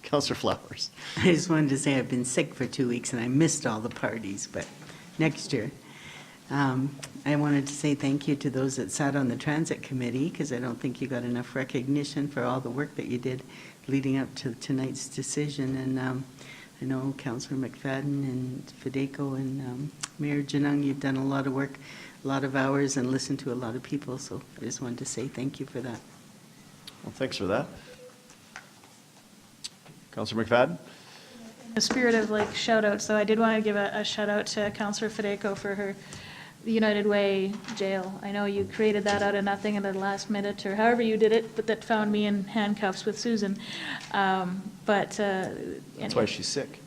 Councillor Flowers. I just wanted to say I've been sick for 2 weeks and I missed all the parties, but next year. I wanted to say thank you to those that sat on the transit committee, because I don't think you got enough recognition for all the work that you did leading up to tonight's decision. And I know Councillor McFadden and Fedeko and Mayor Janung, you've done a lot of work, a lot of hours, and listened to a lot of people. So I just wanted to say thank you for that. Well, thanks for that. Councillor McFadden? In the spirit of like shout outs, though, I did want to give a shout out to Councillor Fedeko for the United Way jail. I know you created that out of nothing at the last minute, or however you did it, but that found me in handcuffs with Susan. That's why she's sick.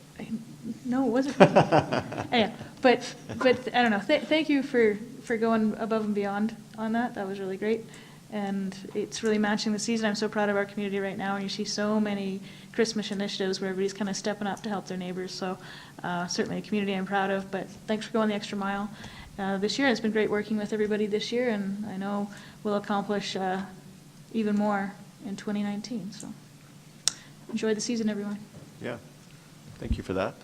No, it wasn't. Yeah, but I don't know. Thank you for going above and beyond on that. That was really great. And it's really matching the season. I'm so proud of our community right now, and you see so many Christmas initiatives where everybody's kind of stepping up to help their neighbors. So certainly a community I'm proud of, but thanks for going the extra mile. This year, it's been great working with everybody this year, and I know we'll accomplish even more in 2019. So enjoy the season, everyone. Yeah. Thank you for that.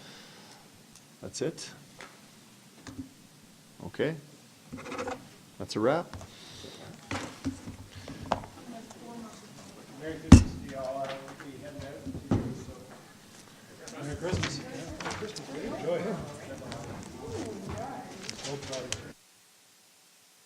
That's it? Okay. That's a wrap. Merry Christmas to you all. I will be heading out to you, so Merry Christmas. Merry Christmas. Enjoy. So proud of you.